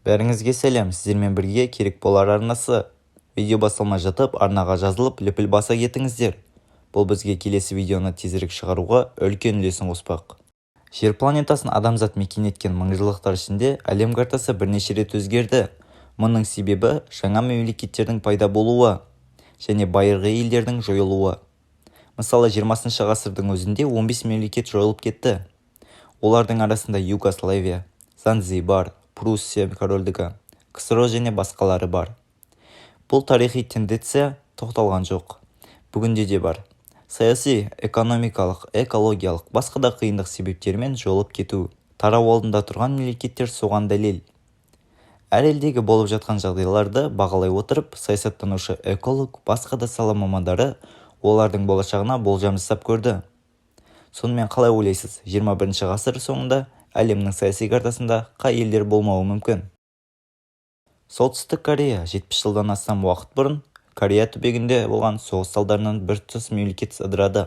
Бәріңізге сәлем, сіздермен бірге керек болар арнасы. Видео басылмай жатып, арнаға жазылып, лүпіл баса кетіңіздер. Бұл бізге келесі видеоны тезірек шығаруға үлкен үлесін қоспақ. Жер планетасын адамзат мекен еткен мыңжылдықтар ішінде әлем картасы бірнеше рет өзгерді. Мұның себебі жаңа мемлекеттердің пайда болуы және байырғы елдердің жойылуы. Мысалы, 20 ғасырдың өзінде 15 мемлекет жойылып кетті. Олардың арасында Югославия, Занзибар, Пруссия корольдігі, КСР және басқалары бар. Бұл тарихи тенденция тоқталған жоқ. Бүгінде де бар. Саяси, экономикалық, экологиялық, басқа да қиындық себептермен жойылып кету. Тарау алдында тұрған мемлекеттер соған дәлел. Әр елдегі болып жатқан жағдайларды бағалай отырып, саясаттанушы, эколог, басқа да сала мамандары олардың болашағына болжам жасап көрді. Сонымен қалай ойлайсыз, 21 ғасыр соңында әлемнің саяси картасында қай елдер болмауы мүмкін? Солтүстік Корея 70 жылдан астам уақыт бұрын Корея түбегінде болған соғыс салдарынан біртұтас мемлекет ыдырады.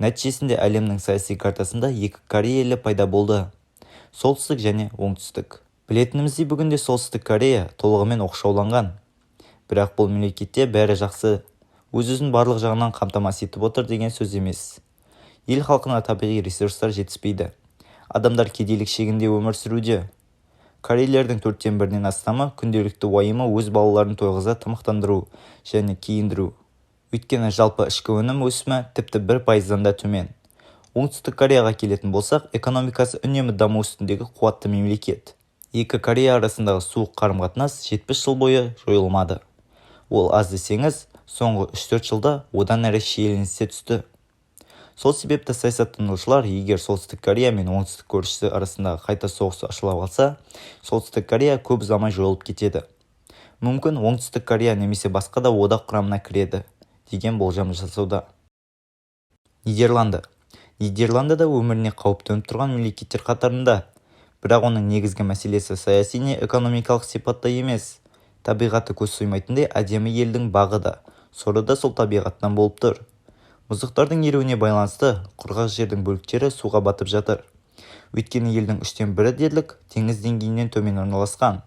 Нәтижесінде әлемнің саяси картасында екі Корея елі пайда болды. Солтүстік және оңтүстік. Білетініміздей, бүгінде Солтүстік Корея толығымен оқшауланған. Бірақ бұл мемлекетте бәрі жақсы, өз-өзін барлық жағынан қамтамасыз етіп отыр деген сөз емес. Ел халқына табиғи ресурстар жетіспейді. Адамдар кедейлік шегінде өмір сүруде. Корейлердің 1/4-нен астамы күнделікті уайымы өз балаларын тойғыза тамақтандыру және киіндіру. Өйткені жалпы ішкі өнім өсімі тіпті 1%-дан да төмен. Оңтүстік Кореяға келетін болсақ, экономикасы үнемі даму үстіндегі қуатты мемлекет. Екі Корея арасындағы суық қарым-қатынас 70 жыл бойы жойылмады. Ол аз десеңіз, соңғы 3-4 жылда одан әрі шиеленісе түсті. Сол себепті саясаттанушылар, егер Солтүстік Корея мен оңтүстік көршісі арасындағы қайта соғыс ашыла қалса, Солтүстік Корея көп ұзамай жойылып кетеді. Мүмкін Оңтүстік Корея немесе басқа да одақ құрамына кіреді деген болжам жасауда. Нидерланды. Нидерланды да өміріне қауіп төніп тұрған мемлекеттер қатарында. Бірақ оның негізгі мәселесі саяси не экономикалық сипатта емес. Табиғаты көз соймайтындай әдемі елдің бағы да, соры да сол табиғаттан болып тұр. Мұздықтардың еруіне байланысты құрғақ жердің бөліктері суға батып жатыр. Өйткені елдің 1/3 дерлік теңіз деңгейінен төмен орналасқан.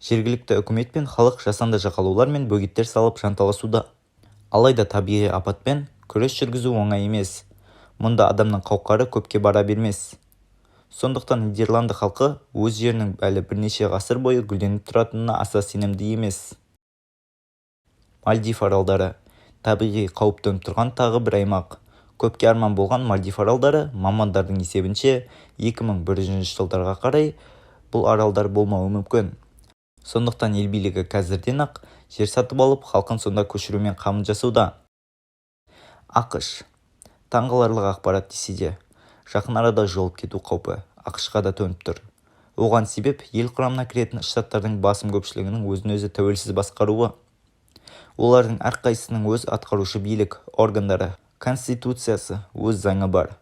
Жергілікті үкімет пен халық жасанды жағалаулар мен бөгеттер салып жанталасуда. Алайда табиғи апатпен күрес жүргізу оңай емес. Мұнда адамның қауқары көпке бара бермес. Сондықтан Нидерланды халқы өз жерінің әлі бірнеше ғасыр бойы гүлденіп тұратынына аса сенімді емес. Мальдив аралдары. Табиғи қауіп төніп тұрған тағы бір аймақ. Көпке арман болған Мальдив аралдары, мамандардың есебінше 2100 жылдарға қарай бұл аралдар болмауы мүмкін. Сондықтан ел билігі қазірден-ақ жер сатып алып, халқын сонда көшірумен қамын жасауда. ақш. Таңғаларлық ақпарат десе де, жақын арада жойылып кету қаупі ақш-қа да төніп тұр. Оған себеп ел құрамына кіретін штаттардың басым көпшілігінің өзін-өзі тәуелсіз басқаруы. Олардың әрқайсысының өз атқарушы билік органдары, конституциясы, өз заңы бар.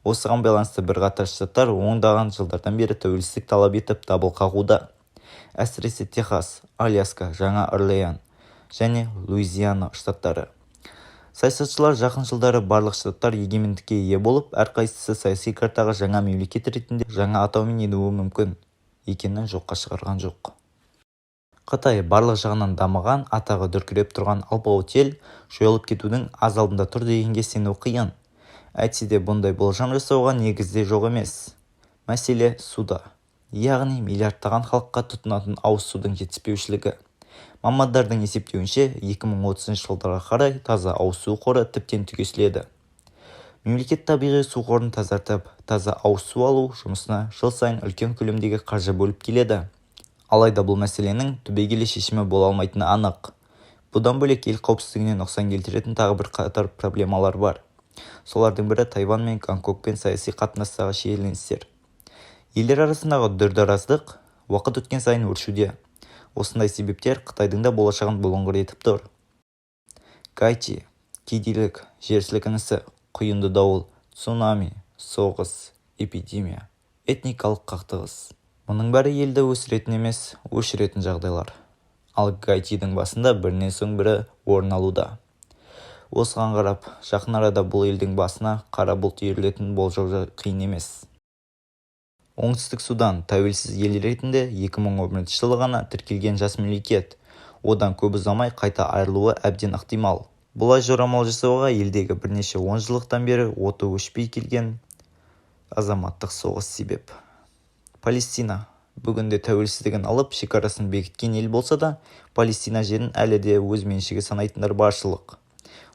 Осыған байланысты бірқатар штаттар ондаған жылдардан бері тәуелсіздік талап етіп дабыл қағуда. Әсіресе Техас, Аляска, Жаңа Орлеан және Луизиана штаттары. Саясатшылар жақын жылдары барлық штаттар егемендікке ие болып, әрқайсысы саяси картаға жаңа мемлекет ретінде жаңа атаумен енуі мүмкін екенін жоққа шығарған жоқ. Қытай барлық жағынан дамыған, атағы дүркіреп тұрған алпауыт ел жойылып кетудің аз алдында тұр дегенге сену қиын. Әйтсе де бұндай болжам жасауға негізде жоқ емес. Мәселе суда, яғни миллиардтаған халыққа тұтынатын ауыз судың жетіспеушілігі. Мамандардың есептеуінше 2030 жылдарға қарай таза ауыз су қоры тіптен түгесіледі. Мемлекет табиғи су қорын тазартып, таза ауыз су алу жұмысына жыл сайын үлкен көлемдегі қаржы бөліп келеді. Алайда бұл мәселенің түбегейлі шешімі бола алмайтыны анық. Бұдан бөлек ел қауіпсіздігіне нұқсан келтіретін тағы бір қатар проблемалар бар. Солардың бірі Тайвань мен Гонконгпен саяси қатынастағы шиеленістер. Елдер арасындағы дүрдараздық уақыт өткен сайын өршуде. Осындай себептер Қытайдың да болашағын бұлыңғыр етіп тұр. Гаити, кедейлік, жер сілкінісі, құйынды дауыл, цунами, соғыс, эпидемия, этникалық қақтығыс. Мұның бәрі елді өсіретін емес, өшіретін жағдайлар. Ал Гаитидің басында бірінен соң бірі орын алуда. Осыған қарап, жақын арада бұл елдің басына қара бұлт үйірілетін болжау қиын емес. Оңтүстік Судан тәуелсіз ел ретінде 2011 жылы ғана тіркелген жас мемлекет. Одан көп ұзамай қайта айырылуы әбден ықтимал. Бұлай жорамал жасауға елдегі бірнеше 10 жылдықтан бері оты өшпей келген азаматтық соғыс себеп. Палестина бүгінде тәуелсіздігін алып, шекарасын бекіткен ел болса да, Палестина жерін әлі де өз меншігі санайтындар баршылық.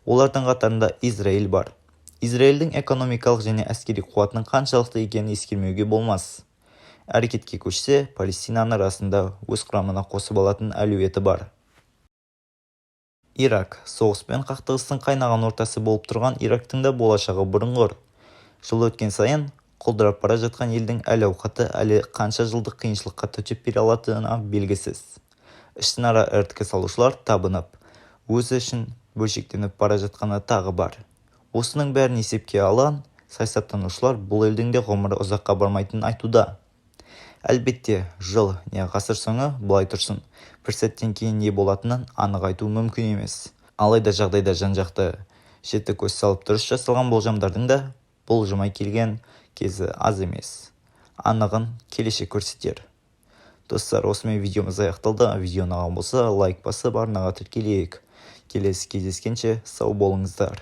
Олардың қатарында Израиль бар. Израильдің экономикалық және әскери қуатының қаншалықты екенін ескермеуге болмас. Әрекетке көшсе, Палестинаның арасында өз құрамына қосып алатын әлеуеті бар. Ирак соғыс пен қақтығыстың қайнаған ортасы болып тұрған Ирактың да болашағы бұрынғыр. Жыл өткен сайын құлдырап бара жатқан елдің әл-ауқаты әлі қанша жылдық қиыншылыққа төтеп бере алатыны белгісіз. Ішінара іріткі салушылар табынып, өзі үшін бөлшектеніп бара жатқаны тағы бар. Осының бәрін есепке алған саясаттанушылар бұл елдің де ғұмыры ұзаққа бармайтынын айтуда. Әлбетте, жыл не ғасыр соңы былай тұрсын, бір сәттен кейін не болатынын анық айту мүмкін емес. Алайда жағдайда жан-жақты жеті көз салып дұрыс жасалған болжамдардың да болжамай келген кезі аз емес. Анығын келешек көрсетер. Достар, осымен видеомыз аяқталды. Видео ұнаған болса лайк басып арнаға тіркелейік. Келесі кездескенше сау болыңыздар.